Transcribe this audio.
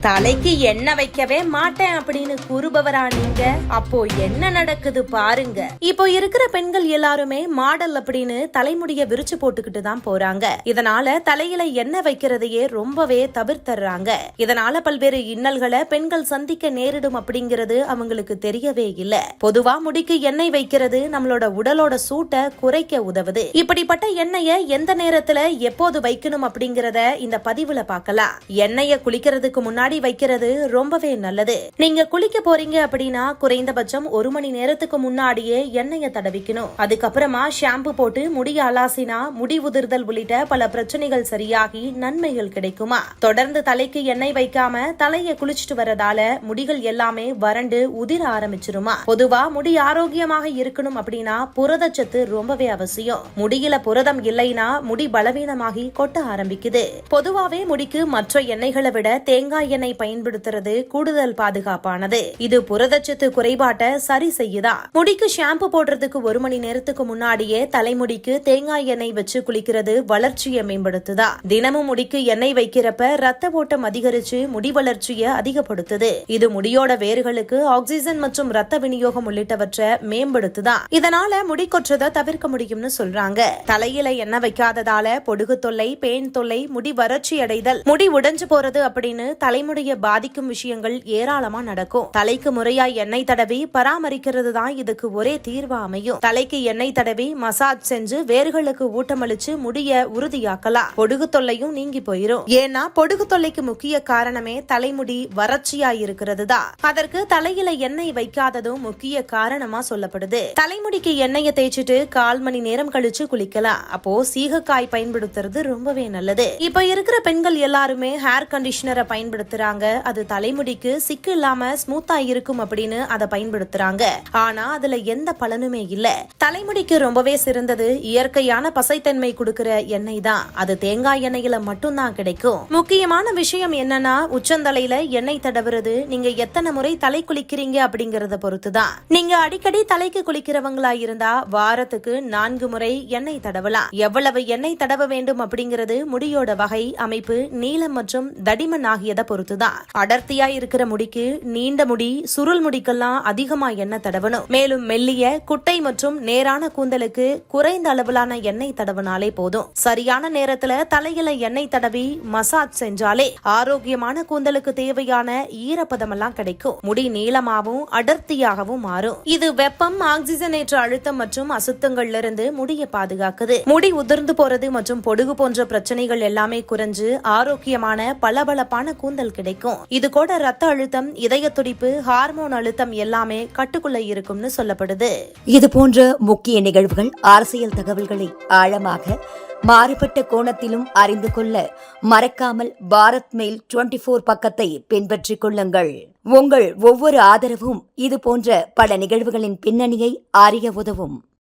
தலைக்கு எண்ணெய் வைக்கவே மாட்டேன் அப்படின்னு கூறுபவரா நீங்க? அப்போ என்ன நடக்குது பாருங்க. இப்போ இருக்கிற பெண்கள் எல்லாருமே மாடல் அப்படின்னு தலைமுடிய விரிச்சு போட்டுக்கிட்டு தான் போறாங்க. இதனால தலையில எண்ணெய் வைக்கிறதையே ரொம்பவே தவிர்த்தர்றாங்க. இதனால பல்வேறு இன்னல்களை பெண்கள் சந்திக்க நேரிடும் அப்படிங்கிறது அவங்களுக்கு தெரியவே இல்ல. பொதுவா முடிக்கு எண்ணெய் வைக்கிறது நம்மளோட உடலோட சூட்டை குறைக்க உதவுது. இப்படிப்பட்ட எண்ணெய எந்த நேரத்துல எப்போது வைக்கணும் அப்படிங்கறத இந்த பதிவுல பார்க்கலாம். எண்ணெய குளிக்கிறதுக்கு முன்னாடி வைக்கிறது ரொம்பவே நல்லது. நீங்க குளிக்க போறீங்க அப்படின்னா குறைந்தபட்சம் 1 மணி நேரத்துக்கு முன்னாடியே எண்ணெய தடவிக்கணும். அதுக்கப்புறமா ஷாம்பு போட்டு முடிய அலாசினா முடி உதிர்தல் உள்ளிட்ட பல பிரச்சனைகள் சரியாகி நன்மைகள் கிடைக்குமா. தொடர்ந்து தலைக்கு எண்ணெய் வைக்காம தலைய குளிச்சுட்டு வரதால முடிகள் எல்லாமே வறண்டு உதிர ஆரம்பிச்சிருமா. பொதுவா முடி ஆரோக்கியமாக இருக்கணும் அப்படின்னா புரதச்சத்து ரொம்பவே அவசியம். முடியில புரதம் இல்லைன்னா முடி பலவீனமாகி கொட்ட ஆரம்பிக்குது. பொதுவாவே முடிக்கு மற்ற எண்ணெய்களை விட தேங்காய் எண்ணெய் பயன்படுத்துறது கூடுதல் பாதுகாப்பானது. இது புரதச்சத்து குறைபாட்டை சரி செய்யுதா. முடிக்கு ஷாம்பு போடுறதுக்கு 1 மணி நேரத்துக்கு முன்னாடியே தலைமுடிக்கு தேங்காய் எண்ணெய் வச்சு குளிக்கிறது வளர்ச்சியை மேம்படுத்துதா. தினமும் முடிக்கு எண்ணெய் வைக்கிறப்ப ரத்த ஓட்டம் அதிகரிச்சு முடி வளர்ச்சியை அதிகப்படுத்துது. இது முடியோட வேர்களுக்கு ஆக்சிஜன் மற்றும் ரத்த விநியோகம் உள்ளிட்டவற்றை மேம்படுத்துதா. இதனால முடி கொற்றதை தவிர்க்க முடியும்னு சொல்றாங்க. தலையில எண்ணெய் வைக்காததால பொடுகு தொல்லை, பேன் தொல்லை, முடி வறட்சி அடைதல், முடி உடைஞ்சு போறது அப்படின்னு தலைமுடிய பாதிக்கும் விஷயங்கள் ஏராளமா நடக்கும். தலைக்கு முறையா எண்ணெய் தடவி பராமரிக்கிறது தான் இதுக்கு ஒரே தீர்வா அமையும். தலைக்கு எண்ணெய் தடவி மசாஜ் செஞ்சு வேர்களுக்கு ஊட்டமளிச்சு முடிய உறுதியாக்கலாம். பொடுகு தொல்லையும் நீங்கி போயிரும். ஏன்னா பொடுகு தொல்லைக்கு முக்கிய காரணமே தலைமுடி வறட்சியா இருக்கிறது தான். அதற்கு தலையில எண்ணெய் வைக்காததும் முக்கிய காரணமா சொல்லப்படுது. தலைமுடிக்கு எண்ணெயை தேய்ச்சிட்டு 1/4 மணி நேரம் கழிச்சு குளிக்கலாம். அப்போ சீகக்காய் பயன்படுத்துறது ரொம்பவே நல்லது. இப்ப இருக்கிற பெண்கள் எல்லாருமே ஹேர் கண்டிஷனரை பயன்படுத்துறாங்க. அது தலைமுடிக்கு சிக்கு இல்லாம ஸ்மூத்தா இருக்கும் அப்படின்னு அதை பயன்படுத்துறாங்க. ஆனா அதுல எந்த பலனுமே இல்ல. தலைமுடிக்கு ரொம்பவே சிறந்தது இயற்கையான பசைத்தன்மை கொடுக்கிற எண்ணெய் தான். அது தேங்காய் எண்ணெயில மட்டும்தான் கிடைக்கும். முக்கியமான விஷயம் என்னன்னா உச்சந்தலையில எண்ணெய் தடவுறது நீங்க எத்தனை முறை தலை குளிக்கிறீங்க அப்படிங்கறத பொறுத்துதான். நீங்க அடிக்கடி தலைக்கு குளிக்கிறவங்களா இருந்தா வாரத்துக்கு 4 முறை எண்ணெய் தடவலாம். எவ்வளவு எண்ணெய் தடவ வேண்டும் அப்படிங்கிறது முடியோட வகை, அமைப்பு, நீளம் மற்றும் தடிமன் ஆகியதை பொறுத்துதான். அடர்த்தியா இருக்கிற முடிக்கு, நீண்ட முடி, சுருள் முடிக்கெல்லாம் அதிகமா எண்ணெய் தடவணும். மேலும் மெல்லிய, குட்டை மற்றும் நேரான கூந்தலுக்கு குறைந்த அளவிலான எண்ணெய் தடவினாலே போதும். சரியான நேரத்துல தலையில எண்ணெய் தடவி மசாஜ் செஞ்சாலே ஆரோக்கியமான கூந்தலுக்கு தேவையான ஈரப்பதம் எல்லாம் கிடைக்கும். முடி நீளமாகவும் அடர்த்தியாகவும் மாறும். இது வெப்பம், ஆக்சிஜனேற்ற அழுத்தம் மற்றும் அசுத்தங்கள்ல இருந்து முடிய பாதுகாக்குது. முடி உதிர்ந்து போறது மற்றும் பொடுகு போன்ற பிரச்சனைகள் எல்லாமே குறைஞ்சு ஆரோக்கியமான பளபளப்பான கூந்தல் கிடைக்கும். இது கூட ரத்த அழுத்தம், இதய துடிப்பு, ஹார்மோன் அழுத்தம் எல்லாமே கட்டுக்குள்ள இருக்கும்னு சொல்லப்படுது. இது போன்ற முக்கிய நிகழ்வுகள், அரசியல் தகவல்களை ஆழமாக மாறுபட்ட கோணத்திலும் அறிந்து கொள்ள மறக்காமல் பாரத் மெயில் 24 பக்கத்தை பின்பற்றிக் கொள்ளுங்கள். உங்கள் ஒவ்வொரு ஆதரவும் இது போன்ற பல நிகழ்வுகளின் பின்னணியை அறிய உதவும்.